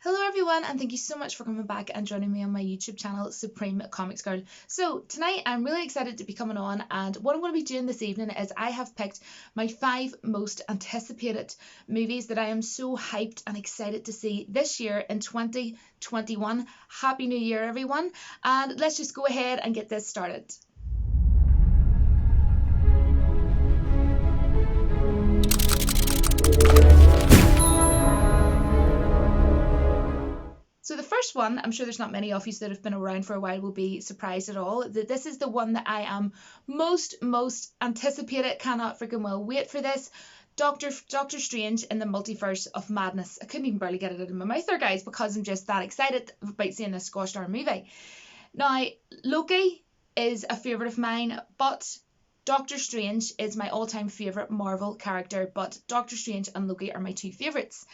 Hello everyone, and thank you so much for coming back and joining me on my YouTube channel, Supreme Comics Girl. So tonight I'm really excited to be coming on, and what I'm going to be doing this evening is I have picked my 5 most anticipated movies that I am so hyped and excited to see this year in 2021. Happy New Year everyone, and let's just go ahead and get this started. So the first one, I'm sure there's not many of you that have been around for a while will be surprised at all. That this is the one that I am most anticipated. Cannot freaking well wait for this. Doctor Strange in the Multiverse of Madness. I couldn't even barely get it out of my mouth there, guys, because I'm just that excited about seeing this gosh darn movie. Now, Loki is a favourite of mine, but Doctor Strange is my all-time favourite Marvel character, but Doctor Strange and Loki are my 2 favourites.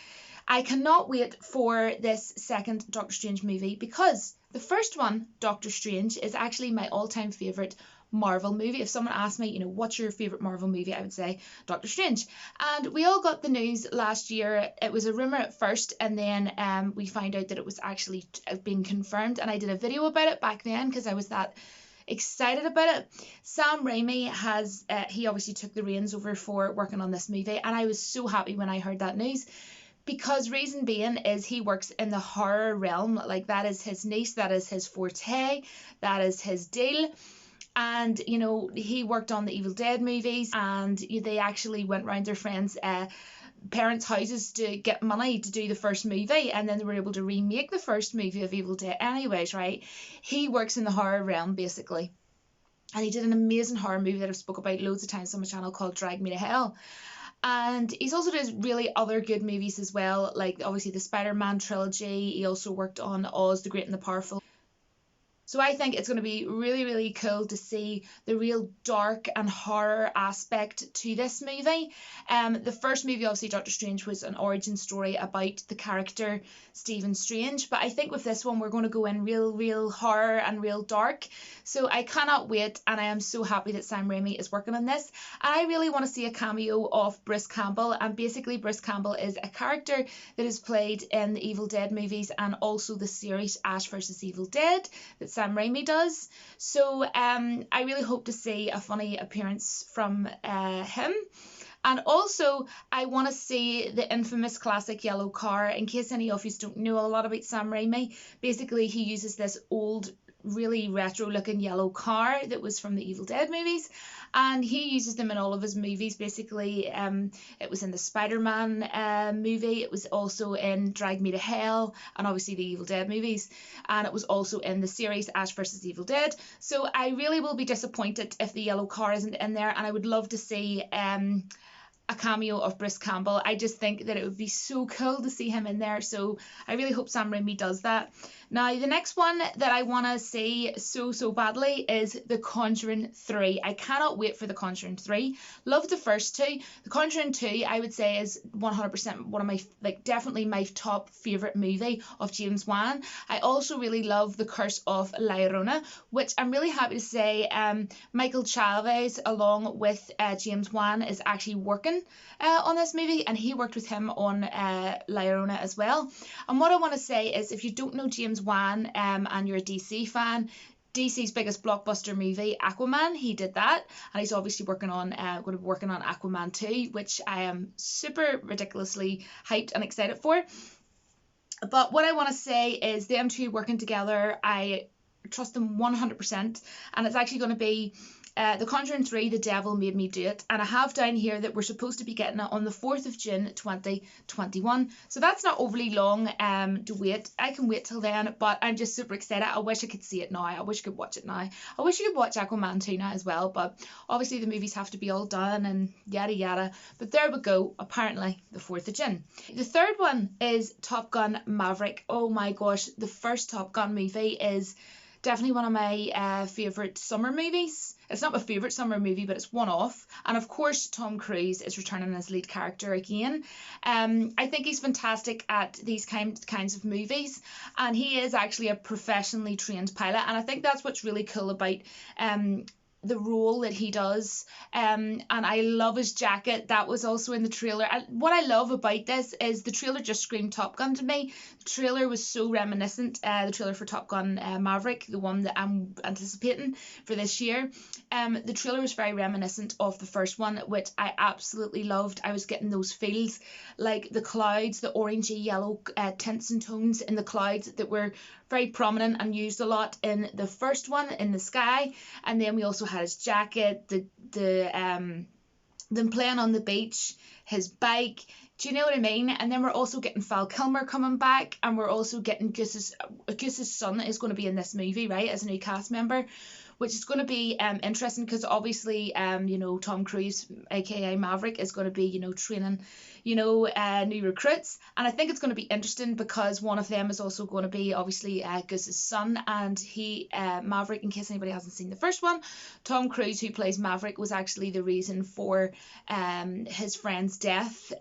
I cannot wait for this second Doctor Strange movie because the first one, Doctor Strange, is actually my all-time favourite Marvel movie. If someone asked me, what's your favourite Marvel movie, I would say Doctor Strange. And we all got the news last year. It was a rumour at first, and then we found out that it was actually being confirmed. And I did a video about it back then because I was that excited about it. Sam Raimi has, he obviously took the reins over for working on this movie, and I was so happy when I heard that news. Because reason being is he works in the horror realm, like that is his niche, that is his forte, that is his deal. And, he worked on the Evil Dead movies, and they actually went round their friends' parents' houses to get money to do the first movie, and then they were able to remake the first movie of Evil Dead anyways, right? He works in the horror realm, basically. And he did an amazing horror movie that I've spoke about loads of times on my channel called Drag Me to Hell. And he's also does really other good movies as well, like obviously the Spider-Man trilogy. He also worked on Oz the Great and the Powerful. So I think it's going to be really cool to see the real dark and horror aspect to this movie. The first movie, obviously, Doctor Strange, was an origin story about the character Stephen Strange. But I think with this one, we're going to go in real horror and real dark. So I cannot wait, and I am so happy that Sam Raimi is working on this. And I really want to see a cameo of Bruce Campbell. And basically, Bruce Campbell is a character that is played in the Evil Dead movies and also the series Ash vs. Evil Dead that Sam Raimi does. So I really hope to see a funny appearance from him. And also I want to see the infamous classic yellow car. In case any of you don't know a lot about Sam Raimi, basically he uses this old really retro looking yellow car that was from the Evil Dead movies, and he uses them in all of his movies. Basically it was in the Spider-Man movie, it was also in Drag Me to Hell, and obviously the Evil Dead movies, and it was also in the series Ash vs. Evil Dead. So I really will be disappointed if the yellow car isn't in there, and I would love to see a cameo of Bruce Campbell. I just think that it would be so cool to see him in there, so I really hope Sam Raimi does that. Now, the next one that I want to see so badly is The Conjuring 3. I cannot wait for The Conjuring 3. Love the first 2. The Conjuring 2, I would say, is 100% one of my, definitely my top favourite movie of James Wan. I also really love The Curse of La Llorona, which I'm really happy to say Michael Chavez, along with James Wan, is actually working on this movie, and he worked with him on La Llorona as well. And what I want to say is, if you don't know James Wan and you're a DC fan, DC's biggest blockbuster movie, Aquaman, he did that, and he's obviously working on going to be working on Aquaman 2, which I am super ridiculously hyped and excited for. But what I want to say is them two working together, I trust them 100%, and it's actually going to be The Conjuring 3, The Devil Made Me Do It, and I have down here that we're supposed to be getting it on the 4th of June 2021, so that's not overly long to wait. I can wait till then, but I'm just super excited. I wish I could see it now. I wish I could watch it now. I wish I could watch Aquaman 2 now as well, but obviously the movies have to be all done and yada yada, but there we go, apparently the 4th of June. The third one is Top Gun Maverick. Oh my gosh, the first Top Gun movie is definitely one of my favourite summer movies. It's not my favourite summer movie, but it's one off. And of course, Tom Cruise is returning as lead character again. I think he's fantastic at these kinds of movies, and he is actually a professionally trained pilot. And I think that's what's really cool about the role that he does. And I love his jacket. That was also in the trailer. And what I love about this is the trailer just screamed Top Gun to me. The trailer was so reminiscent. The trailer for Top Gun Maverick, the one that I'm anticipating for this year. The trailer was very reminiscent of the first one, which I absolutely loved. I was getting those feels, like the clouds, the orangey yellow tints and tones in the clouds that were very prominent and used a lot in the first one in the sky. And then we also had his jacket, them playing on the beach, his bike. Do you know what I mean? And then we're also getting Val Kilmer coming back, and we're also getting Goose's son is going to be in this movie, right, as a new cast member, which is going to be interesting, because obviously you know, Tom Cruise, aka Maverick, is going to be, you know, training, you know, new recruits. And I think it's going to be interesting because one of them is also going to be obviously Goose's son, and he Maverick, in case anybody hasn't seen the first one, Tom Cruise, who plays Maverick, was actually the reason for his friend's death,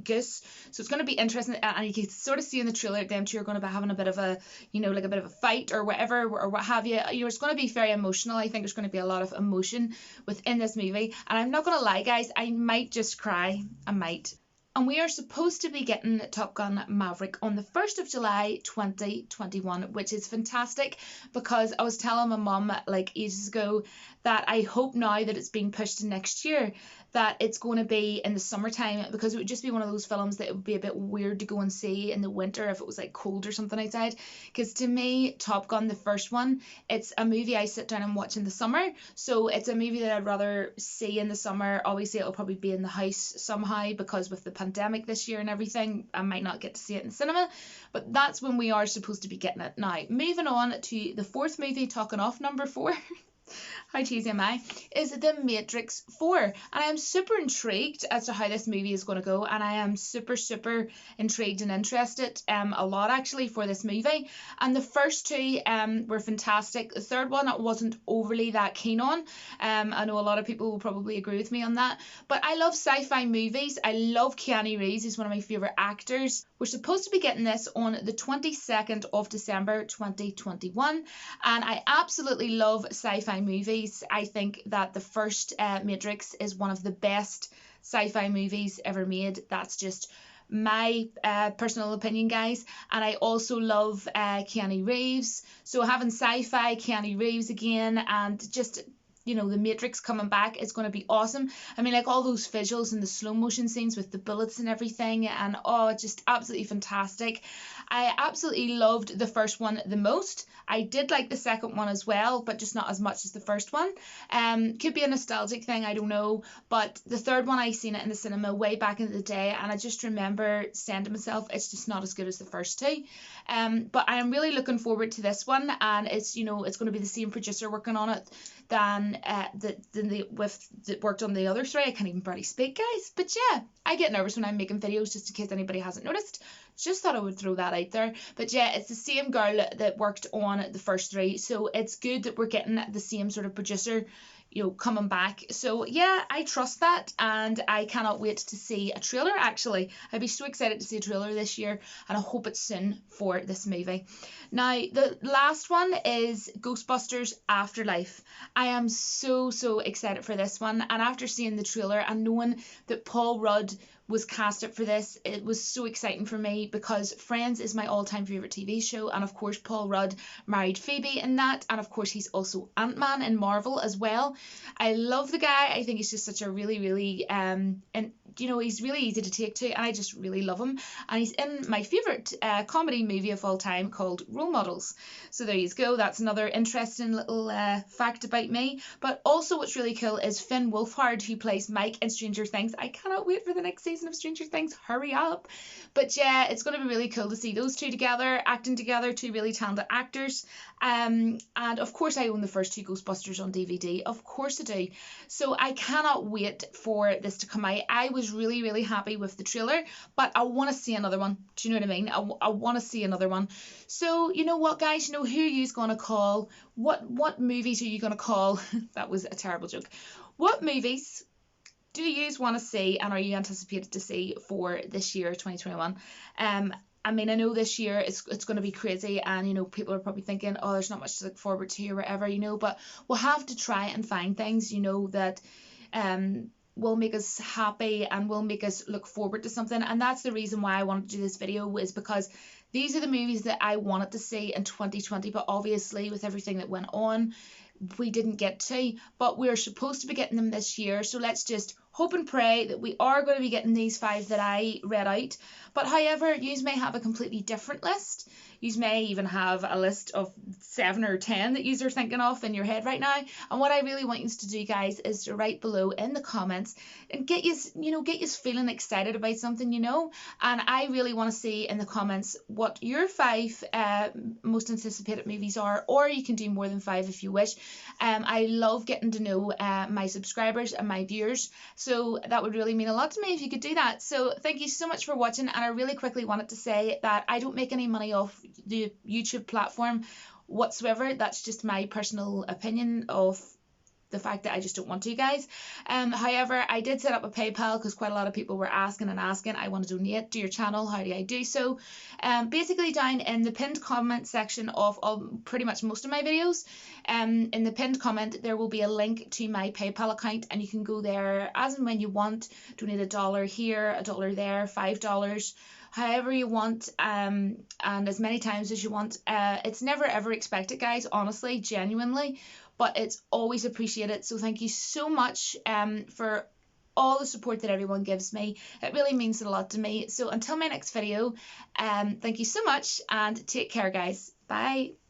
Goose. So it's going to be interesting, and you can sort of see in the trailer them two are going to be having a bit of a, you know, like a bit of a fight or whatever, or what have you. You know, it's going to be very emotional. I think there's going to be a lot of emotion within this movie, and I'm not going to lie, guys, I might just cry. I might. And we are supposed to be getting Top Gun Maverick on the 1st of July 2021, which is fantastic, because I was telling my mum like ages ago that I hope now that it's being pushed to next year that it's going to be in the summertime, because it would just be one of those films that it would be a bit weird to go and see in the winter if it was like cold or something outside. Because to me, Top Gun, the first one, it's a movie I sit down and watch in the summer. So it's a movie that I'd rather see in the summer. Obviously, it'll probably be in the house somehow, because with the pandemic this year and everything, I might not get to see it in the cinema. But that's when we are supposed to be getting it. Now, moving on to the fourth movie, talking off number 4. How cheesy am I? Is The Matrix 4. And I am super intrigued as to how this movie is going to go. And I am super intrigued and interested a lot actually for this movie. And the first two were fantastic. The third one I wasn't overly that keen on. I know a lot of people will probably agree with me on that. But I love sci-fi movies. I love Keanu Reeves. He's one of my favourite actors. We're supposed to be getting this on the 22nd of December 2021. And I absolutely love sci-fi movies. I think that the first Matrix is one of the best sci-fi movies ever made. That's just my personal opinion, guys. And I also love Keanu Reeves. So having sci-fi Keanu Reeves again, and just, you know, the Matrix coming back is going to be awesome. I mean, like all those visuals and the slow motion scenes with the bullets and everything, and oh, just absolutely fantastic. I absolutely loved the first one the most. I did like the second one as well, but just not as much as the first one. Could be a nostalgic thing, I don't know. But the third one, I seen it in the cinema way back in the day, and I just remember saying to myself, it's just not as good as the first two. But I am really looking forward to this one, and it's, you know, it's going to be the same producer working on it than that worked on the other three. I can't even barely speak, guys. But yeah, I get nervous when I'm making videos, just in case anybody hasn't noticed. Just thought I would throw that out there. But yeah, it's the same girl that worked on the first three, so it's good that we're getting the same sort of producer, you know, coming back. So yeah, I trust that, and I cannot wait to see a trailer. Actually, I'd be so excited to see a trailer this year, and I hope it's soon for this movie. Now, the last one is Ghostbusters Afterlife. I am so excited for this one, and after seeing the trailer and knowing that Paul Rudd was casted for this, it was so exciting for me, because Friends is my all-time favourite TV show, and of course Paul Rudd married Phoebe in that, and of course he's also Ant-Man in Marvel as well. I love the guy. I think he's just such a really and you know, he's really easy to take to, and I just really love him. And he's in my favourite comedy movie of all time called Role Models. So there you go. That's another interesting little fact about me. But also what's really cool is Finn Wolfhard, who plays Mike in Stranger Things. I cannot wait for the next season of Stranger Things. Hurry up. But yeah, it's going to be really cool to see those two together, acting together, two really talented actors. And of course I own the first two Ghostbusters on DVD. Of course I do. So I cannot wait for this to come out. I was really happy with the trailer, but I want to see another one. Do you know what I mean? I want to see another one. So you know what, guys, you know, who are you going to call? What movies are you going to call? That was a terrible joke. What movies do you want to see, and are you anticipated to see for this year, 2021? I mean, I know this year it's going to be crazy, and you know, people are probably thinking, oh, there's not much to look forward to or whatever, you know, but we'll have to try and find things, you know, that will make us happy and will make us look forward to something. And that's the reason why I wanted to do this video, is because these are the movies that I wanted to see in 2020, but obviously with everything that went on, we didn't get to, but we're supposed to be getting them this year. So let's just hope and pray that we are going to be getting these 5 that I read out. But however, you may have a completely different list. You may even have a list of 7 or 10 that you are thinking of in your head right now. And what I really want you to do, guys, is to write below in the comments and get you feeling excited about something, you know. And I really want to see in the comments what your 5 most anticipated movies are, or you can do more than 5 if you wish. I love getting to know my subscribers and my viewers, so that would really mean a lot to me if you could do that. So thank you so much for watching, and I really quickly wanted to say that I don't make any money off the YouTube platform whatsoever. That's just my personal opinion of the fact that I just don't want to, guys. However, I did set up a PayPal because quite a lot of people were asking. I want to donate to your channel. How do I do so? Basically down in the pinned comment section of pretty much most of my videos, in the pinned comment there will be a link to my PayPal account, and you can go there as and when you want. Donate $1 here, $1 there, $5, however you want, and as many times as you want. It's never ever expected, guys, honestly, genuinely, but it's always appreciated. So thank you so much for all the support that everyone gives me. It really means a lot to me. So until my next video, thank you so much, and take care, guys. Bye.